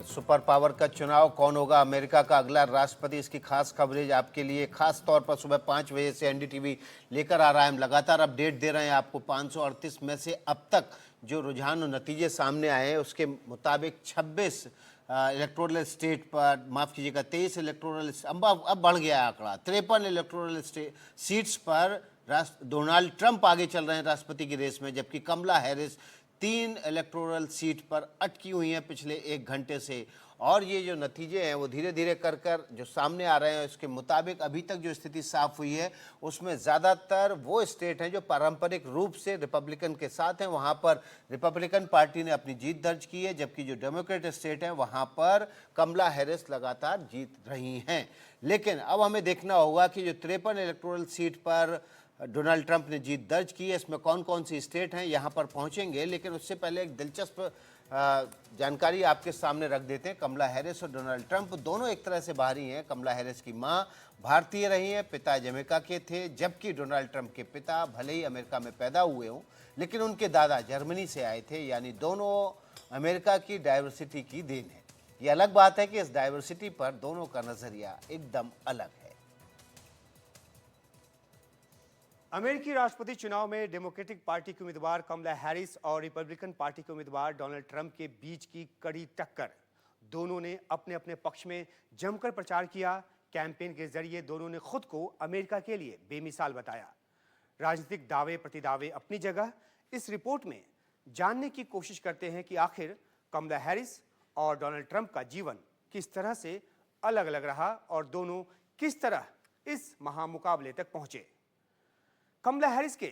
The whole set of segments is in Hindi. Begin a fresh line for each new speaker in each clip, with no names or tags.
सुपर पावर का चुनाव, कौन होगा अमेरिका का अगला राष्ट्रपति, इसकी खास कवरेज आपके लिए खास तौर पर सुबह 5 बजे से एनडीटीवी लेकर आ रहा है। हम लगातार अपडेट दे रहे हैं आपको। 538 में से अब तक जो रुझान और नतीजे सामने आए हैं उसके मुताबिक 26 इलेक्टोरल स्टेट पर, माफ़ कीजिएगा 23 इलेक्टोरल, अब बढ़ गया है आंकड़ा, 53 इलेक्टोरल सीट्स पर डोनाल्ड ट्रंप आगे चल रहे हैं राष्ट्रपति की रेस में, जबकि कमला हैरिस 3 इलेक्टोरल सीट पर अटकी हुई हैं पिछले 1 घंटे से। और ये जो नतीजे हैं वो धीरे धीरे कर जो सामने आ रहे हैं उसके मुताबिक अभी तक जो स्थिति साफ हुई है उसमें ज़्यादातर वो स्टेट हैं जो पारंपरिक रूप से रिपब्लिकन के साथ हैं, वहाँ पर रिपब्लिकन पार्टी ने अपनी जीत दर्ज की है, जबकि जो डेमोक्रेट स्टेट हैं वहाँ पर कमला हैरिस लगातार जीत रही हैं। लेकिन अब हमें देखना होगा कि जो 53 इलेक्टोरल सीट पर डोनाल्ड ट्रंप ने जीत दर्ज की है इसमें कौन कौन सी स्टेट हैं, यहाँ पर पहुँचेंगे। लेकिन उससे पहले एक दिलचस्प जानकारी आपके सामने रख देते हैं। कमला हैरिस और डोनाल्ड ट्रंप दोनों एक तरह से बाहरी हैं। कमला हैरिस की मां भारतीय रही हैं, पिता जमैका के थे, जबकि डोनाल्ड ट्रंप के पिता भले ही अमेरिका में पैदा हुए हों लेकिन उनके दादा जर्मनी से आए थे, यानी दोनों अमेरिका की डाइवर्सिटी की देन है। ये अलग बात है कि इस डाइवर्सिटी पर दोनों का नजरिया एकदम अलग है।
अमेरिकी राष्ट्रपति चुनाव में डेमोक्रेटिक पार्टी के उम्मीदवार कमला हैरिस और रिपब्लिकन पार्टी के उम्मीदवार डोनाल्ड ट्रंप के बीच की कड़ी टक्कर। दोनों ने अपने अपने पक्ष में जमकर प्रचार किया। कैंपेन के जरिए दोनों ने खुद को अमेरिका के लिए बेमिसाल बताया। राजनीतिक दावे प्रतिदावे अपनी जगह। इस रिपोर्ट में जानने की कोशिश करते हैं कि आखिर कमला हैरिस और डोनाल्ड ट्रंप का जीवन किस तरह से अलग अलग रहा और दोनों किस तरह इस महामुकाबले तक पहुंचे। कमला हैरिस के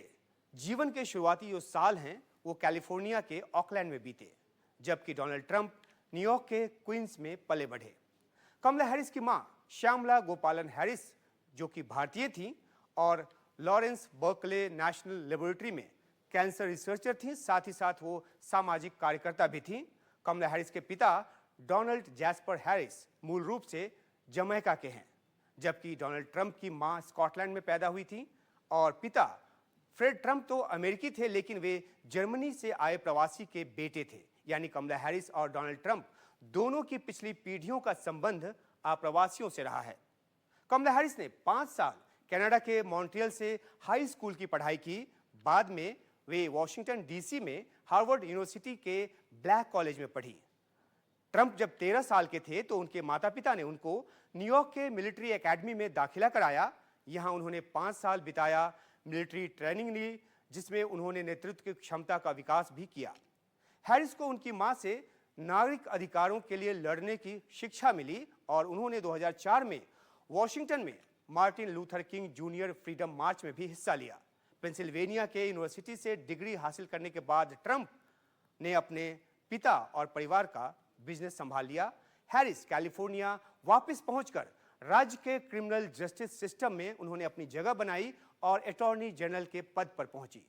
जीवन के शुरुआती जो साल हैं वो कैलिफोर्निया के ऑकलैंड में बीते, जबकि डोनाल्ड ट्रंप न्यूयॉर्क के क्वींस में पले बढ़े। कमला हैरिस की मां श्यामला गोपालन हैरिस, जो कि भारतीय थी और लॉरेंस बर्कले नेशनल लेबोरेटरी में कैंसर रिसर्चर थी, साथ ही साथ वो सामाजिक कार्यकर्ता भी थी। कमला हैरिस के पिता डोनाल्ड जैस्पर हैरिस मूल रूप से जमैका के हैं, जबकि डोनाल्ड ट्रंप की मां स्कॉटलैंड में पैदा हुई थी और पिता फ्रेड ट्रंप तो अमेरिकी थे लेकिन वे जर्मनी से आए प्रवासी के बेटे थे। यानी कमला हैरिस और डोनाल्ड ट्रंप दोनों की पिछली पीढ़ियों का संबंध अप्रवासियों से रहा है। कमला हैरिस ने 5 साल कनाडा के मॉन्ट्रियल से हाई स्कूल की पढ़ाई की। बाद में वे वॉशिंगटन डीसी में हार्वर्ड यूनिवर्सिटी के ब्लैक कॉलेज में पढ़ी। ट्रंप जब 13 साल के थे तो उनके माता पिता ने उनको न्यूयॉर्क के मिलिट्री एकेडमी में दाखिला कराया। यहाँ उन्होंने 5 साल बिताया, मिलिट्री ट्रेनिंग ली, जिसमें उन्होंने नेतृत्व की क्षमता का विकास भी किया। हैरिस को उनकी मां से नागरिक अधिकारों के लिए लड़ने की शिक्षा मिली और उन्होंने 2004 में वॉशिंगटन में Martin Luther King Junior freedom march में भी हिस्सा लिया। पेंसिल्वेनिया के यूनिवर्सिटी से डिग्री हासिल करने के बाद ट्रंप ने अपने पिता और परिवार का बिजनेस संभाल लिया। हैरिस कैलिफोर्निया वापस पहुंचकर राज्य के क्रिमिनल जस्टिस सिस्टम में उन्होंने अपनी जगह बनाई और अटॉर्नी जनरल के पद पर पहुंची।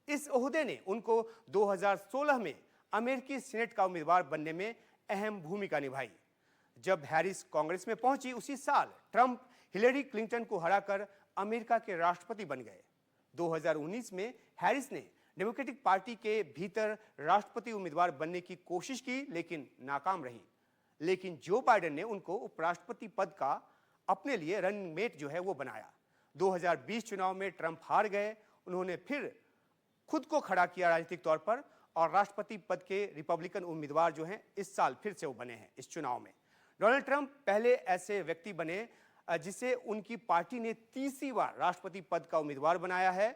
इस ओहदे ने उनको 2016 में अमेरिकी सीनेट का उम्मीदवार बनने में अहम भूमिका निभाई। जब हैरिस कांग्रेस में पहुंची उसी साल ट्रंप हिलेरी क्लिंटन को हराकर अमेरिका के राष्ट्रपति बन गए। 2019 में हैरिस ने डेमोक्रेटिक पार्टी के भीतर राष्ट्रपति उम्मीदवार बनने की कोशिश की लेकिन नाकाम रही। लेकिन जो बाइडेन ने उनको उपराष्ट्रपति पद का अपने लिए रनिंग मेट जो है वो बनाया। 2020 चुनाव में ट्रंप हार गए। उन्होंने फिर खुद को खड़ा किया राजनीतिक तौर पर और राष्ट्रपति पद के रिपब्लिकन उम्मीदवार जो हैं इस साल फिर से वो बने हैं इस चुनाव में। डोनाल्ड ट्रंप पहले ऐसे व्यक्ति बने जिसे उनकी पार्टी ने तीसरी बार राष्ट्रपति पद का उम्मीदवार बनाया है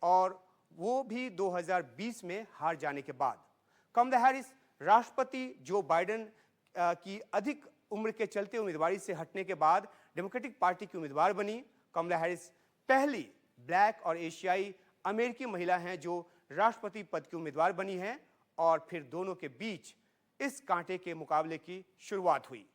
और वो भी 2020 में हार जाने के बाद। कमला हैरिस राष्ट्रपति जो बाइडेन की अधिक उम्र के चलते उम्मीदवारी से हटने के बाद डेमोक्रेटिक पार्टी की उम्मीदवार बनी। कमला हैरिस पहली ब्लैक और एशियाई अमेरिकी महिला हैं जो राष्ट्रपति पद की उम्मीदवार बनी हैं और फिर दोनों के बीच इस कांटे के मुकाबले की शुरुआत हुई।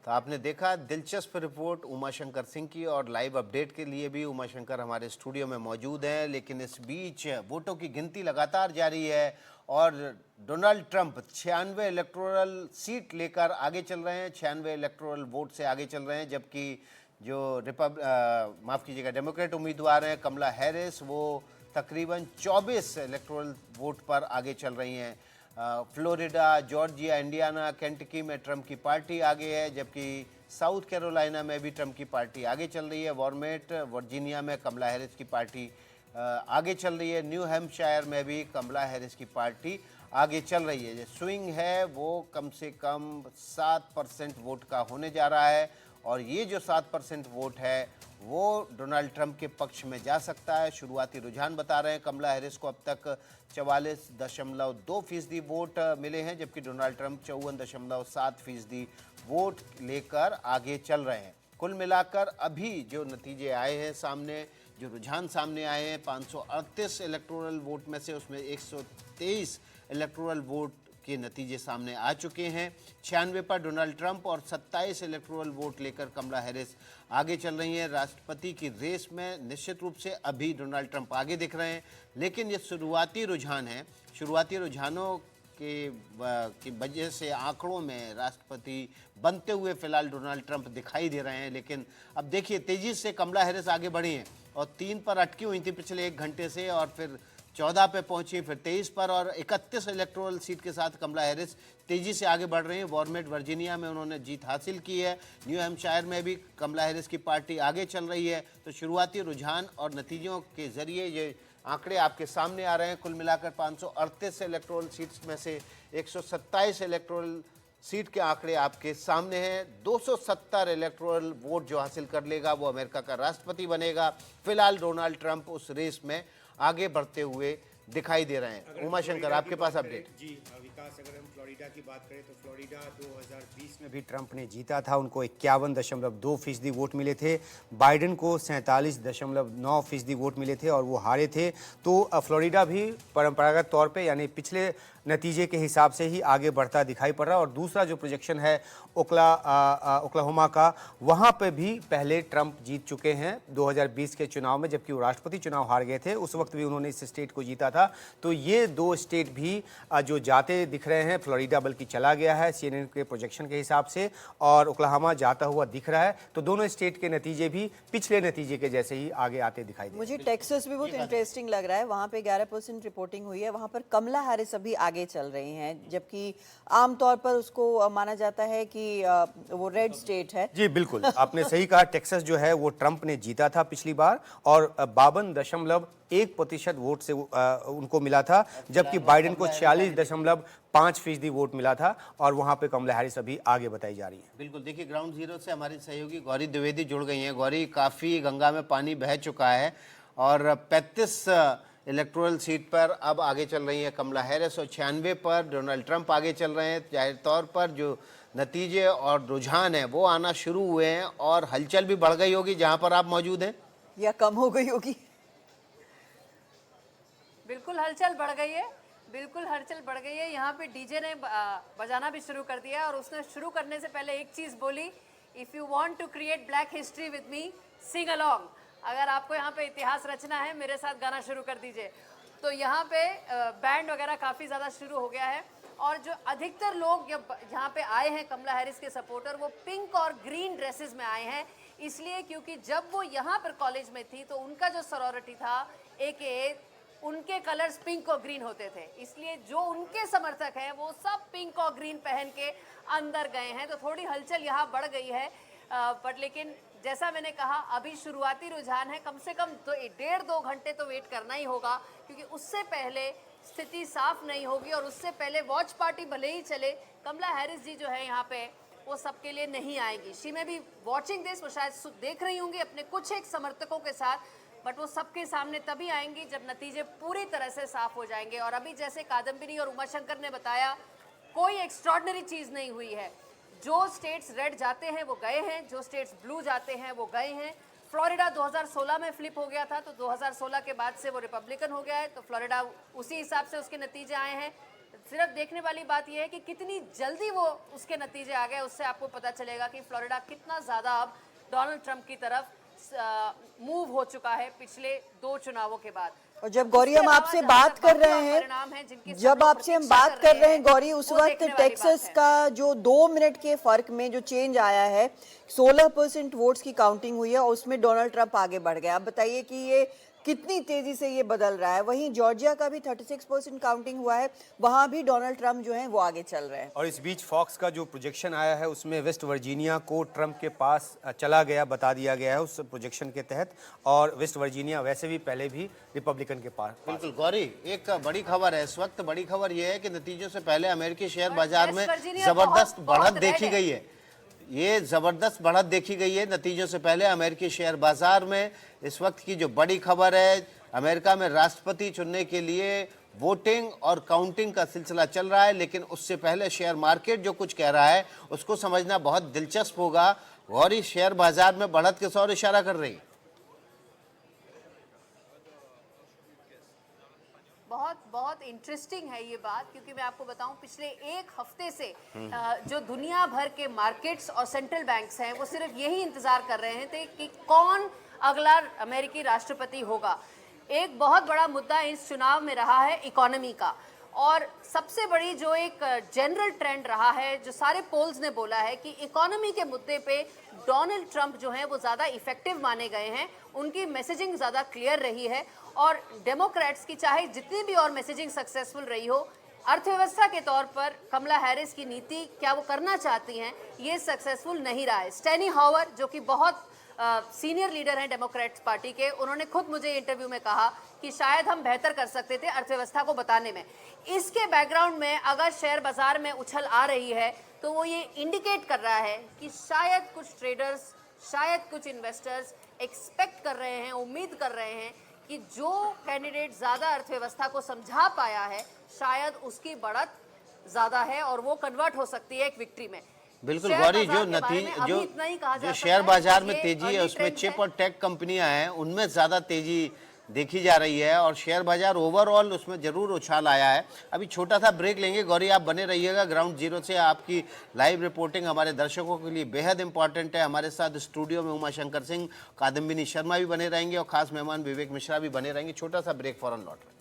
तो आपने देखा दिलचस्प रिपोर्ट उमाशंकर सिंह की, और लाइव अपडेट के लिए भी उमाशंकर हमारे स्टूडियो में मौजूद हैं। लेकिन इस बीच वोटों की गिनती लगातार जारी है और डोनाल्ड ट्रंप 96 इलेक्टोरल सीट लेकर आगे चल रहे हैं, 96 इलेक्टोरल वोट से आगे चल रहे हैं, जबकि जो माफ़ कीजिएगा डेमोक्रेट उम्मीदवार हैं कमला हैरिस वो तकरीबन 24 इलेक्टोरल वोट पर आगे चल रही हैं। फ्लोरिडा, जॉर्जिया, इंडियाना, केंटकी में ट्रंप की पार्टी आगे है, जबकि साउथ कैरोलिना में भी ट्रंप की पार्टी आगे चल रही है। वर्मेंट, वर्जीनिया में कमला हैरिस की पार्टी आगे चल रही है। न्यू हैम्पशायर में भी कमला हैरिस की पार्टी आगे चल रही है। जो स्विंग है वो कम से कम 7% वोट का होने जा रहा है, और ये जो 7% वोट है वो डोनाल्ड ट्रंप के पक्ष में जा सकता है। शुरुआती रुझान बता रहे हैं कमला हैरिस को अब तक 44.2% वोट मिले हैं, जबकि डोनाल्ड ट्रंप 54.7% वोट लेकर आगे चल रहे हैं। कुल मिलाकर अभी जो नतीजे आए हैं सामने, जो रुझान सामने आए हैं, 538 इलेक्टोरल वोट में से उसमें 123 इलेक्टोरल वोट के नतीजे सामने आ चुके हैं। 96 पर डोनाल्ड ट्रंप और 27 इलेक्टोरल वोट लेकर कमला हैरिस आगे चल रही हैं। राष्ट्रपति की रेस में निश्चित रूप से अभी डोनाल्ड ट्रंप आगे दिख रहे हैं, लेकिन ये शुरुआती रुझान है। शुरुआती रुझानों की वजह से आंकड़ों में राष्ट्रपति बनते हुए फिलहाल डोनाल्ड ट्रंप दिखाई दे रहे हैं, लेकिन अब देखिए तेजी से कमला हैरिस आगे बढ़ी हैं और 3 पर अटकी हुई थी पिछले 1 घंटे से, और फिर 14 पे पहुंची, फिर 23 पर, और 31 इलेक्टोरल सीट के साथ कमला हैरिस तेजी से आगे बढ़ रही हैं। वॉर्मेट, वर्जीनिया में उन्होंने जीत हासिल की है। न्यू हैम्पशायर में भी कमला हैरिस की पार्टी आगे चल रही है। तो शुरुआती रुझान और नतीजों के जरिए ये आंकड़े आपके सामने आ रहे हैं। कुल मिलाकर 538 इलेक्टोरल सीट्स में से 127 इलेक्टोरल सीट के आंकड़े आपके सामने हैं। 270 इलेक्टोरल वोट जो हासिल कर लेगा वो अमेरिका का राष्ट्रपति बनेगा। फिलहाल डोनाल्ड ट्रंप उस रेस में आगे बढ़ते हुए दिखाई दे रहे हैं। उमा शंकर, आपके पास अपडेट।
जी विकास, अगर हम फ्लोरिडा की बात करें तो फ्लोरिडा 2020 में भी ट्रंप ने जीता था, उनको 51.2% वोट मिले थे। बाइडेन को 47.9% वोट मिले थे और वो हारे थे। तो फ्लोरिडा भी परंपरागत तौर पे यानी पिछले नतीजे के हिसाब से ही आगे बढ़ता दिखाई पड़ रहा है। और दूसरा जो प्रोजेक्शन है ओक्लाहोमा का, वहाँ पे भी पहले ट्रंप जीत चुके हैं 2020 के चुनाव में, जबकि वो राष्ट्रपति चुनाव हार गए थे। उस वक्त भी उन्होंने इस स्टेट को जीता था। तो ये 2 स्टेट भी जो जाते दिख रहे हैं, फ्लोरिडा बल्कि चला गया है CNN के प्रोजेक्शन के हिसाब से, और ओक्लाहोमा जाता हुआ दिख रहा है। तो दोनों स्टेट के नतीजे भी पिछले नतीजे के जैसे ही आगे आते दिखाई दे रहे हैं।
मुझे टेक्सास भी बहुत इंटरेस्टिंग लग रहा है। वहाँ पे 11% रिपोर्टिंग हुई है। वहाँ पर कमला हैरिस अभी आगे चल रही हैं, जबकि आमतौर पर उसको माना जाता है कि वो रेड स्टेट है।
जी बिल्कुल, आपने सही कहा। टेक्सास जो है वो ट्रंप ने जीता था पिछली बार, और 52.1% वोट से उनको मिला था, जबकि बाइडेन को 46.5% वोट मिला था, और वहां पे कमला हैरिस अभी आगे बताई जा रही है।
बिल्कुल, देखिए ग्राउंड जीरो से हमारी सहयोगी गौरी द्विवेदी जुड़ गई हैं। गौरी, काफ़ी गंगा में पानी बह चुका है और 35 इलेक्टोरल सीट पर अब आगे चल रही है कमला हैरिस, और 96 पर डोनाल्ड ट्रंप आगे चल रहे हैं। जाहिर तौर पर जो नतीजे और रुझान है वो आना शुरू हुए हैं, और हलचल भी बढ़ गई होगी जहां पर आप मौजूद हैं,
या कम हो गई होगी।
बिल्कुल हलचल बढ़ गई है, बिल्कुल हलचल बढ़ गई है। यहाँ पे डीजे ने बजाना भी शुरू कर दिया, और उसने शुरू करने से पहले एक चीज़ बोली, if you want to create black history with me, sing along. अगर आपको यहाँ पे इतिहास रचना है, मेरे साथ गाना शुरू कर दीजिए। तो यहाँ पे बैंड वगैरह काफ़ी ज़्यादा शुरू हो गया है, और जो अधिकतर लोग यहाँ पे आए हैं कमला हैरिस के सपोर्टर, वो पिंक और ग्रीन ड्रेसेस में आए हैं। इसलिए क्योंकि जब वो यहाँ पर कॉलेज में थी तो उनका जो सॉरोरिटी था, AKA, उनके कलर्स पिंक और ग्रीन होते थे, इसलिए जो उनके समर्थक हैं वो सब पिंक और ग्रीन पहन के अंदर गए हैं। तो थोड़ी हलचल यहाँ बढ़ गई है, बट लेकिन जैसा मैंने कहा अभी शुरुआती रुझान है। कम से कम 1.5-2 घंटे तो वेट करना ही होगा, क्योंकि उससे पहले स्थिति साफ नहीं होगी, और उससे पहले वॉच पार्टी भले ही चले, कमला हैरिस जी जो है यहाँ पे वो सबके लिए नहीं आएगी। शी में भी वॉचिंग दिस, वो शायद देख रही होंगी अपने कुछ एक समर्थकों के साथ, बट वो सबके सामने तभी आएंगी जब नतीजे पूरी तरह से साफ हो जाएंगे। और अभी जैसे कादम्बिनी और उमाशंकर ने बताया, कोई एक्स्ट्रॉर्डनरी चीज़ नहीं हुई है। जो स्टेट्स रेड जाते हैं वो गए हैं, जो स्टेट्स ब्लू जाते हैं वो गए हैं। फ्लोरिडा 2016 में फ्लिप हो गया था, तो 2016 के बाद से वो रिपब्लिकन हो गया है, तो फ्लोरिडा उसी हिसाब से उसके नतीजे आए हैं। सिर्फ देखने वाली बात यह है कि कितनी जल्दी वो उसके नतीजे आ गए, उससे आपको पता चलेगा कि फ्लोरिडा कितना ज़्यादा अब डोनाल्ड ट्रंप की तरफ मूव हो चुका है पिछले 2 चुनावों के बाद।
और जब गौरी हम आपसे बात कर रहे हैं, जब आपसे हम बात कर रहे हैं गौरी, उस वक्त टेक्सास का जो 2 मिनट के फर्क में जो चेंज आया है, 16% वोट्स की काउंटिंग हुई है और उसमें डोनाल्ड ट्रंप आगे बढ़ गया। अब बताइए कि ये कितनी तेजी से ये बदल रहा है। वहीं जॉर्जिया का भी 36% काउंटिंग हुआ है, वहां भी डोनाल्ड ट्रंप जो है वो आगे चल रहे हैं।
और इस बीच फॉक्स का जो प्रोजेक्शन आया है उसमें वेस्ट वर्जीनिया को ट्रंप के पास चला गया, बता दिया गया है उस प्रोजेक्शन के तहत। और वेस्ट वर्जीनिया वैसे भी पहले भी रिपब्लिकन के पास।
बिल्कुल गौरी, एक बड़ी खबर है इस वक्त। बड़ी खबर यह है कि नतीजों से पहले अमेरिकी शेयर बाजार में जबरदस्त बढ़त देखी गई है। ये जबरदस्त बढ़त देखी गई है नतीजों से पहले अमेरिकी शेयर बाजार में। इस वक्त की जो बड़ी खबर है, अमेरिका में राष्ट्रपति चुनने के लिए वोटिंग और काउंटिंग का सिलसिला चल रहा है, लेकिन उससे पहले शेयर मार्केट जो कुछ कह रहा है उसको समझना बहुत दिलचस्प होगा। गौरी, शेयर बाजार में बढ़त किस ओर इशारा कर रही है?
बहुत बहुत इंटरेस्टिंग है ये बात, क्योंकि मैं आपको बताऊं पिछले एक हफ्ते से जो दुनिया भर के मार्केट्स और सेंट्रल बैंक्स हैं वो सिर्फ यही इंतजार कर रहे थे कि कौन अगला अमेरिकी राष्ट्रपति होगा। एक बहुत बड़ा मुद्दा इस चुनाव में रहा है इकोनॉमी का, और सबसे बड़ी जो एक जनरल ट्रेंड रहा है, जो सारे पोल्स ने बोला है कि इकोनॉमी के मुद्दे पे डोनाल्ड ट्रंप जो हैं वो ज़्यादा इफेक्टिव माने गए हैं, उनकी मैसेजिंग ज़्यादा क्लियर रही है। और डेमोक्रेट्स की चाहे जितनी भी और मैसेजिंग सक्सेसफुल रही हो, अर्थव्यवस्था के तौर पर कमला हैरिस की नीति क्या वो करना चाहती हैं, ये सक्सेसफुल नहीं रहा है। स्टेनी हावर जो कि बहुत सीनियर लीडर हैं डेमोक्रेट्स पार्टी के, उन्होंने खुद मुझे इंटरव्यू में कहा कि शायद हम बेहतर कर सकते थे अर्थव्यवस्था को बताने में। इसके बैकग्राउंड में अगर शेयर बाजार में उछल आ रही है तो वो ये इंडिकेट कर रहा है कि शायद कुछ ट्रेडर्स, शायद कुछ इन्वेस्टर्स एक्सपेक्ट कर रहे हैं, उम्मीद कर रहे हैं कि जो कैंडिडेट ज़्यादा अर्थव्यवस्था को समझा पाया है शायद उसकी बढ़त ज़्यादा है और वो कन्वर्ट हो सकती है एक विक्ट्री में।
बिल्कुल गौरी, जो शेयर बाजार में तेजी है उसमें चिप और टेक कंपनियां हैं, उनमें ज़्यादा तेजी देखी जा रही है और शेयर बाजार ओवरऑल उसमें जरूर उछाल आया है। अभी छोटा सा ब्रेक लेंगे गौरी, आप बने रहिएगा। ग्राउंड जीरो से आपकी लाइव रिपोर्टिंग हमारे दर्शकों के लिए बेहद इंपॉर्टेंट है। हमारे साथ स्टूडियो में उमा शंकर सिंह, कादम्बिनी शर्मा भी बने रहेंगे और खास मेहमान विवेक मिश्रा भी बने रहेंगे। छोटा सा ब्रेक, फौरन लौट रहे हैं।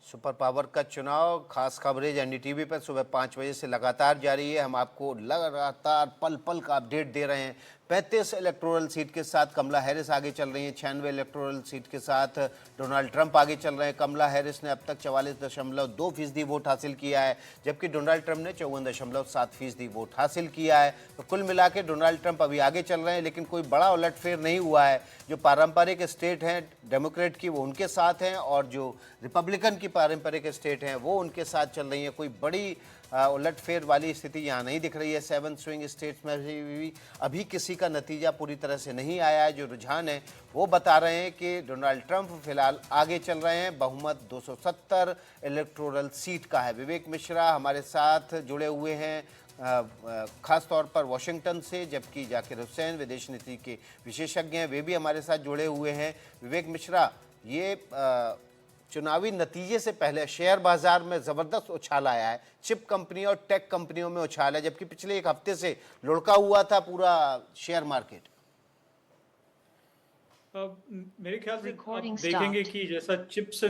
सुपर पावर का चुनाव खास कवरेज एनडीटीवी पर सुबह 5 बजे से लगातार जारी है। हम आपको लगातार पल पल का अपडेट दे रहे हैं। 35 इलेक्टोरल सीट के साथ कमला हैरिस आगे चल रही हैं। 96 इलेक्टोरल सीट के साथ डोनाल्ड ट्रंप आगे चल रहे हैं। कमला हैरिस ने अब तक 44.2% वोट हासिल किया है, जबकि डोनाल्ड ट्रंप ने 54.7% वोट हासिल किया है। तो कुल मिला के डोनाल्ड ट्रंप अभी आगे चल रहे हैं, लेकिन कोई बड़ा उलटफेर नहीं हुआ है। जो पारंपरिक स्टेट हैं डेमोक्रेट की, वो उनके साथ हैं, और जो रिपब्लिकन की पारंपरिक स्टेट हैं वो उनके साथ चल रही हैं। कोई बड़ी उलटफेर वाली स्थिति यहाँ नहीं दिख रही है। 7 स्विंग स्टेट्स में भी अभी किसी का नतीजा पूरी तरह से नहीं आया है। जो रुझान है वो बता रहे हैं कि डोनाल्ड ट्रंप फिलहाल आगे चल रहे हैं। बहुमत 270 इलेक्टोरल सीट का है। विवेक मिश्रा हमारे साथ जुड़े हुए हैं खास तौर पर वॉशिंगटन से, जबकि जाकिर हुसैन विदेश नीति के विशेषज्ञ हैं, वे भी हमारे साथ जुड़े हुए हैं। विवेक मिश्रा, ये चुनावी नतीजे से पहले शेयर बाजार में जबरदस्त उछाल आया है। चिप कंपनी और टेक कंपनियों में उछाल है, जबकि पिछले एक हफ्ते से लुढ़का हुआ था पूरा शेयर मार्केट।
मेरे ख्याल से आप देखेंगे कि जैसा चिप्स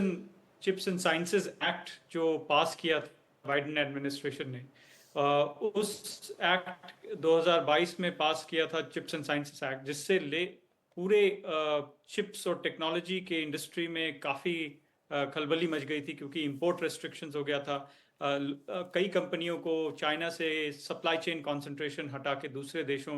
एंड साइंसेज एक्ट जो पास किया था बाइडेन एडमिनिस्ट्रेशन ने, उस एक्ट 2022 में पास किया था चिप्स एंड साइंसेज एक्ट, जिससे पूरे चिप्स और टेक्नोलॉजी के इंडस्ट्री में काफ़ी खलबली मच गई थी, क्योंकि इंपोर्ट रेस्ट्रिक्शंस हो गया था। कई कंपनियों को चाइना से सप्लाई चेन कंसंट्रेशन हटा के दूसरे देशों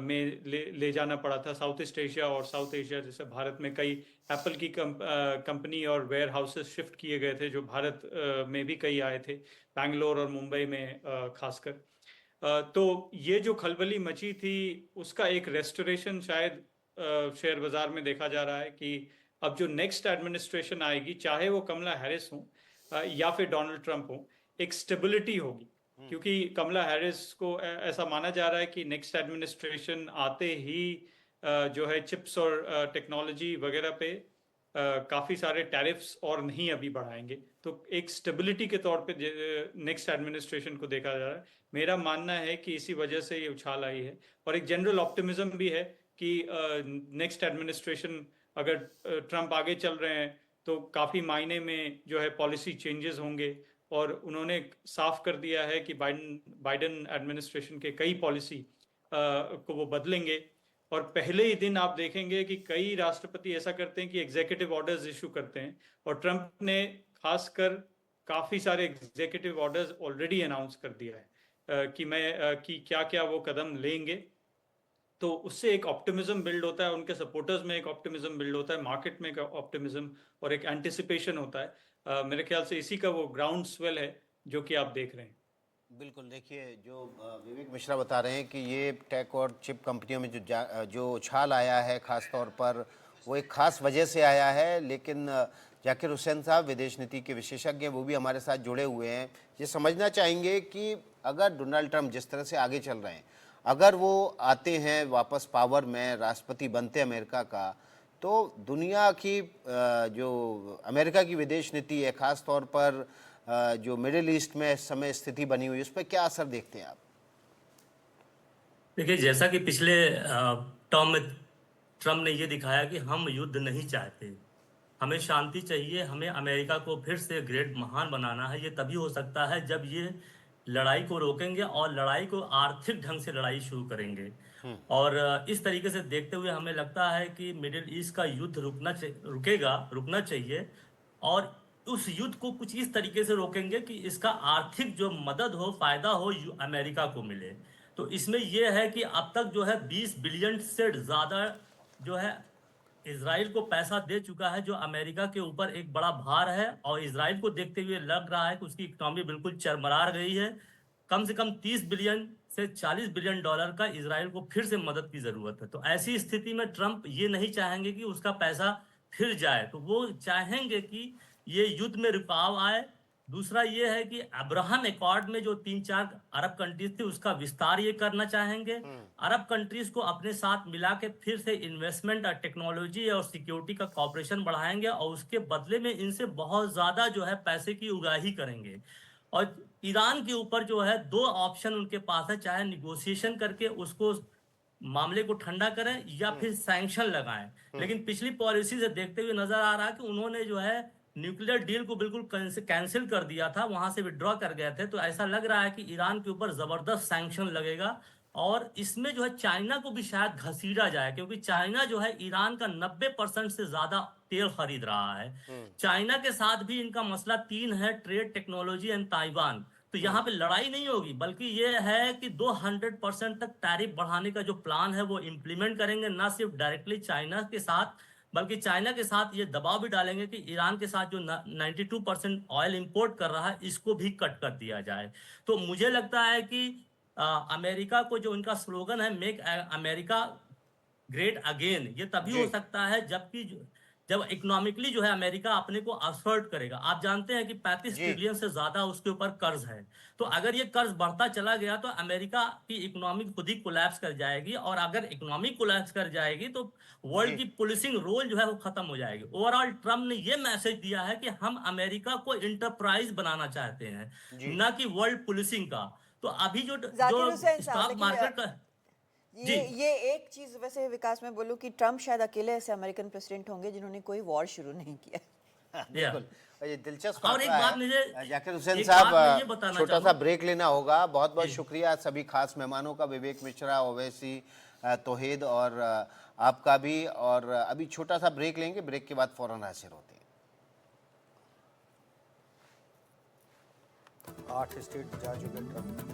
में ले जाना पड़ा था। साउथ ईस्ट एशिया और साउथ एशिया, जैसे भारत में कई एप्पल की कंपनी और वेयर हाउसेस शिफ्ट किए गए थे, जो भारत में भी कई आए थे, बैंगलोर और मुंबई में खासकर। तो ये जो खलबली मची थी उसका एक रेस्टोरेशन शायद शेयर बाजार में देखा जा रहा है कि अब जो नेक्स्ट एडमिनिस्ट्रेशन आएगी, चाहे वो कमला हैरिस हो या फिर डोनाल्ड ट्रंप हो, एक स्टेबिलिटी होगी। क्योंकि कमला हैरिस को ऐसा माना जा रहा है कि नेक्स्ट एडमिनिस्ट्रेशन आते ही जो है चिप्स और टेक्नोलॉजी वगैरह पे काफ़ी सारे टैरिफ्स और नहीं अभी बढ़ाएंगे। तो एक स्टेबिलिटी के तौर पे नेक्स्ट एडमिनिस्ट्रेशन को देखा जा रहा है। मेरा मानना है कि इसी वजह से ये उछाल आई है, और एक जनरल ऑप्टिमिज्म भी है कि नेक्स्ट एडमिनिस्ट्रेशन अगर ट्रंप आगे चल रहे हैं तो काफ़ी मायने में जो है पॉलिसी चेंजेस होंगे। और उन्होंने साफ कर दिया है कि बाइडेन एडमिनिस्ट्रेशन के कई पॉलिसी को वो बदलेंगे। और पहले ही दिन आप देखेंगे कि कई राष्ट्रपति ऐसा करते हैं कि एग्जीक्यूटिव ऑर्डर्स इशू करते हैं, और ट्रंप ने खासकर काफ़ी सारे एग्जीक्यूटिव ऑर्डर्स ऑलरेडी अनाउंस कर दिया है कि क्या क्या वो कदम लेंगे। तो उससे एक ऑप्टिमिज्म बिल्ड होता है, उनके सपोर्टर्स में एक ऑप्टिमिज्म बिल्ड होता है, मार्केट में एक ऑप्टिमिज्म और एक एंटिसिपेशन होता है। मेरे ख्याल से इसी का वो ग्राउंड स्वेल है जो कि आप देख रहे हैं।
बिल्कुल, देखिए जो विवेक मिश्रा बता रहे हैं कि ये टेक और चिप कंपनियों में जो उछाल आया है खास तौर पर वो एक खास वजह से आया है। लेकिन जाकिर हुसैन साहब विदेश नीति के विशेषज्ञ हैं, वो भी हमारे साथ जुड़े हुए हैं। ये समझना चाहेंगे कि अगर डोनाल्ड ट्रंप जिस तरह से आगे चल रहे हैं, अगर वो आते हैं वापस पावर में, राष्ट्रपति बनते अमेरिका का, तो दुनिया की जो अमेरिका की विदेश नीति है, खास तौर पर जो मिडिल ईस्ट में इस समय स्थिति बनी हुई है, उस पर क्या असर देखते हैं आप?
देखिए, जैसा कि पिछले टर्म में ट्रम्प ने ये दिखाया कि हम युद्ध नहीं चाहते, हमें शांति चाहिए, हमें अमेरिका को फिर से ग्रेट महान बनाना है। ये तभी हो सकता है जब ये लड़ाई को रोकेंगे और लड़ाई को आर्थिक ढंग से लड़ाई शुरू करेंगे। और इस तरीके से देखते हुए हमें लगता है कि मिडिल ईस्ट का युद्ध रुकना चाहिए, और उस युद्ध को कुछ इस तरीके से रोकेंगे कि इसका आर्थिक जो मदद हो, फायदा हो, अमेरिका को मिले। तो इसमें यह है कि अब तक जो है 20 बिलियन से ज़्यादा जो है इजराइल को पैसा दे चुका है, जो अमेरिका के ऊपर एक बड़ा भार है। और इजराइल को देखते हुए लग रहा है कि उसकी इकोनॉमी बिल्कुल चरमरा गई है। कम से कम 30 बिलियन से 40 बिलियन डॉलर का इजराइल को फिर से मदद की जरूरत है। तो ऐसी स्थिति में ट्रंप ये नहीं चाहेंगे कि उसका पैसा फिर जाए, तो वो चाहेंगे कि ये युद्ध में रुकाव आए। दूसरा ये है कि अब्राहम एकॉर्ड में जो 3-4 अरब कंट्रीज थे उसका विस्तार ये करना चाहेंगे। अरब कंट्रीज को अपने साथ मिला के फिर से इन्वेस्टमेंट और टेक्नोलॉजी और सिक्योरिटी का कॉपरेशन बढ़ाएंगे, और उसके बदले में इनसे बहुत ज्यादा जो है पैसे की उगाही करेंगे। और ईरान के ऊपर जो है 2 ऑप्शन उनके पास है, चाहे निगोशिएशन करके उसको मामले को ठंडा करें या फिर सैंक्शन लगाएं। लेकिन पिछली पॉलिसी से देखते हुए नजर आ रहा है कि उन्होंने जो है न्यूक्लियर डील को बिल्कुल कैंसिल कर दिया था, वहां से विड्रॉ कर गए थे। तो ऐसा लग रहा है कि ईरान के ऊपर जबरदस्त सैंक्शन लगेगा और इसमें जो है चाइना को भी शायद घसीटा जाए, क्योंकि चाइना जो है ईरान का 90% से ज्यादा तेल खरीद रहा है। चाइना के साथ भी इनका मसला तीन है, ट्रेड, टेक्नोलॉजी एंड ताइवान। तो यहाँ पे लड़ाई नहीं होगी, बल्कि ये है कि 200% तक टैरिफ बढ़ाने का जो प्लान है वो इम्प्लीमेंट करेंगे, ना सिर्फ डायरेक्टली चाइना के साथ, बल्कि चाइना के साथ ये दबाव भी डालेंगे कि ईरान के साथ जो 92% ऑयल इंपोर्ट कर रहा है इसको भी कट कर दिया जाए। तो मुझे लगता है कि अमेरिका को जो उनका स्लोगन है, मेक अमेरिका ग्रेट अगेन, ये तभी
जी
हो सकता है जब इकोनॉमिकली जो है अमेरिका अपने को असर्ट करेगा। आप जानते हैं कि 35
जी
ट्रिलियन से ज्यादा उसके ऊपर कर्ज है। तो अगर ये कर्ज बढ़ता चला गया तो अमेरिका की इकोनॉमी खुद ही कोलैप्स कर जाएगी, और अगर इकोनॉमी कोलैप्स कर जाएगी तो वर्ल्ड
जी
की पुलिसिंग रोल जो है वो खत्म हो जाएगी। ओवरऑल ट्रम्प ने ये मैसेज दिया है कि हम अमेरिका को इंटरप्राइज बनाना चाहते हैं,
जी
न कि वर्ल्ड पुलिसिंग का। तो अभी जो
जाकिर हुसैन साहब,
स्टॉक
लेकिन
मार्केट का जी
ये एक चीज वैसे विकास में बोलूं कि ट्रम्प शायद अकेले ऐसे अमेरिकन प्रेसिडेंट होंगे जिन्होंने कोई वॉर शुरू नहीं किया।
बिल्कुल। और ये दिलचस्प
और एक
आंकड़ा
बात
है।
मुझे
जाकिर हुसैन
एक बात मैं ये
साहब,
बताना
छोटा सा
चाहूंगा।
ब्रेक लेना होगा। बहुत बहुत
जी।
शुक्रिया सभी खास मेहमानों का, विवेक मिश्रा, ओवैसी, तौहीद और आपका भी। और अभी छोटा सा ब्रेक लेंगे, ब्रेक के बाद फौरन हाजिर होते हैं।
8 स्टेट जा चुके ट्रम्प।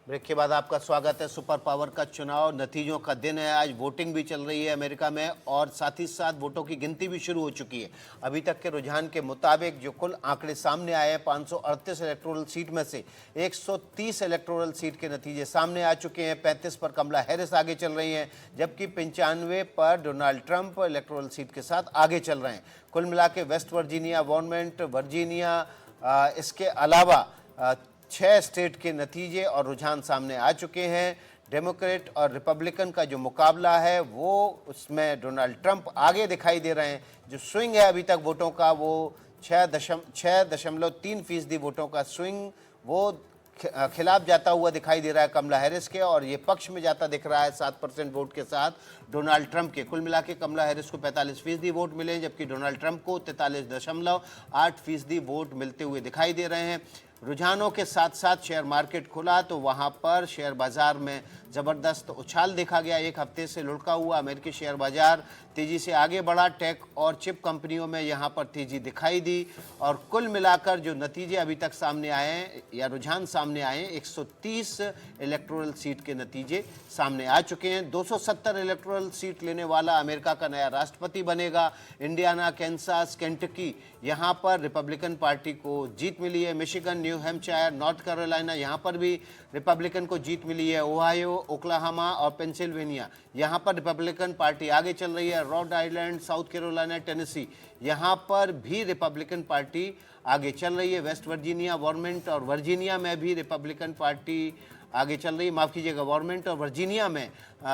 ब्रेक के बाद आपका स्वागत है। सुपर पावर का चुनाव नतीजों का दिन है। आज वोटिंग भी चल रही है अमेरिका में, और साथ ही साथ वोटों की गिनती भी शुरू हो चुकी है। अभी तक के रुझान के मुताबिक जो कुल आंकड़े सामने आए हैं, 538 इलेक्टोरल सीट में से 130 इलेक्टोरल सीट के नतीजे सामने आ चुके हैं। 35 पर कमला हैरिस आगे चल रही हैं, जबकि 95 पर डोनाल्ड ट्रंप इलेक्टोरल सीट के साथ आगे चल रहे हैं। कुल मिला के वेस्ट वर्जीनिया, वर्मोंट, वर्जीनिया, इसके अलावा 6 स्टेट के नतीजे और रुझान सामने आ चुके हैं। डेमोक्रेट और रिपब्लिकन का जो मुकाबला है वो, उसमें डोनाल्ड ट्रंप आगे दिखाई दे रहे हैं। जो स्विंग है अभी तक वोटों का, वो 6.3% वोटों का स्विंग वो खिलाफ जाता हुआ दिखाई दे रहा है कमला हैरिस के, और ये पक्ष में जाता दिख रहा है 7% वोट के साथ डोनाल्ड ट्रंप के। कुल मिला के कमला हैरिस को 45% वोट मिले, जबकि डोनाल्ड ट्रंप को 43.8% वोट मिलते हुए दिखाई दे रहे हैं। रुझानों के साथ साथ शेयर मार्केट खुला तो वहां पर शेयर बाजार में ज़बरदस्त उछाल देखा गया। एक हफ्ते से लुढ़का हुआ अमेरिकी शेयर बाजार तेजी से आगे बढ़ा। टेक और चिप कंपनियों में यहां पर तेजी दिखाई दी और कुल मिलाकर जो नतीजे अभी तक सामने आए हैं या रुझान सामने आए हैं, 130 इलेक्टोरल सीट के नतीजे सामने आ चुके हैं। 270 इलेक्टोरल सीट लेने वाला अमेरिका का नया राष्ट्रपति बनेगा। इंडियाना, कैंसास, केंटकी यहाँ पर रिपब्लिकन पार्टी को जीत मिली है। Michigan, new Hampshire, north Carolina यहाँ पर भी रिपब्लिकन को जीत मिली है। ओहायो, ओक्लाहोमा और पेंसिल्वेनिया यहाँ पर रिपब्लिकन पार्टी आगे चल रही है। Rod island, south Carolina, Tennessee यहाँ पर भी रिपब्लिकन पार्टी आगे चल रही है। वेस्ट वर्जीनिया, वर्मोंट और वर्जीनिया में भी रिपब्लिकन पार्टी आगे चल रही है। माफ़ कीजिएगा, वर्मोंट और वर्जीनिया में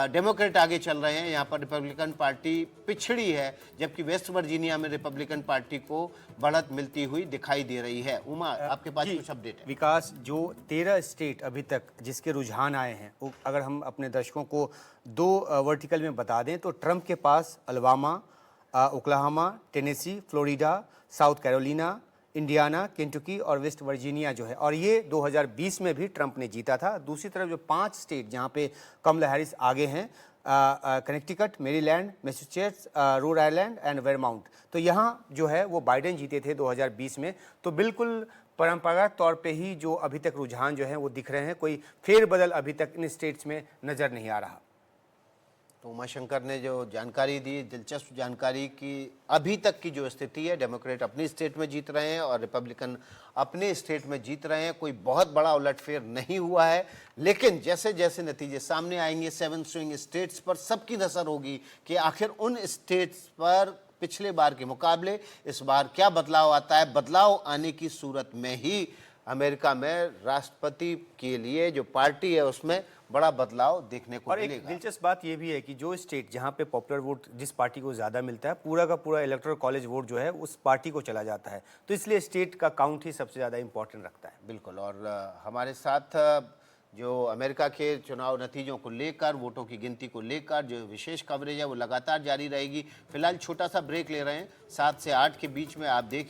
डेमोक्रेट आगे चल रहे हैं। यहाँ पर रिपब्लिकन पार्टी पिछड़ी है, जबकि वेस्ट वर्जीनिया में रिपब्लिकन पार्टी को बढ़त मिलती हुई दिखाई दे रही है। उमा, आपके पास कुछ अपडेट है?
विकास, जो 13 स्टेट अभी तक जिसके रुझान आए हैं, वो अगर हम अपने दर्शकों को 2 वर्टिकल में बता दें तो ट्रंप के पास Alabama, Oklahoma, Tennessee, Florida, South Carolina, Indiana, Kentucky और वेस्ट वर्जीनिया जो है, और ये 2020 में भी ट्रंप ने जीता था। दूसरी तरफ जो 5 स्टेट जहाँ पे कमला हैरिस आगे हैं, Connecticut, Maryland, Massachusetts, Rhode Island and Vermont, तो यहाँ जो है वो बाइडेन जीते थे 2020 में। तो बिल्कुल परंपरागत तौर पे ही जो अभी तक रुझान जो है वो दिख रहे हैं, कोई फेरबदल अभी तक इन स्टेट्स में नज़र नहीं आ रहा।
तो उमाशंकर ने जो जानकारी दी, दिलचस्प जानकारी की अभी तक की जो स्थिति है, डेमोक्रेट अपनी स्टेट में जीत रहे हैं और रिपब्लिकन अपने स्टेट में जीत रहे हैं। कोई बहुत बड़ा उलटफेर नहीं हुआ है, लेकिन जैसे जैसे नतीजे सामने आएंगे 7 स्विंग स्टेट्स पर सबकी नज़र होगी कि आखिर उन स्टेट्स पर पिछले बार के मुकाबले इस बार क्या बदलाव आता है। बदलाव आने की सूरत में ही अमेरिका में राष्ट्रपति के लिए जो पार्टी है उसमें बड़ा बदलाव देखने को
और एक
मिलेगा।
दिलचस्प बात यह भी है कि जो स्टेट जहां पे पॉपुलर वोट जिस पार्टी को ज़्यादा मिलता है, पूरा का पूरा इलेक्टोरल कॉलेज वोट जो है उस पार्टी को चला जाता है। तो इसलिए स्टेट का काउंट ही सबसे ज़्यादा इंपॉर्टेंट रखता है।
बिल्कुल। और हमारे साथ जो अमेरिका के चुनाव नतीजों को लेकर, वोटों की गिनती को लेकर जो विशेष कवरेज है वो लगातार जारी रहेगी। फिलहाल छोटा सा ब्रेक ले रहे हैं, 7 से 8 के बीच में आप देखिए।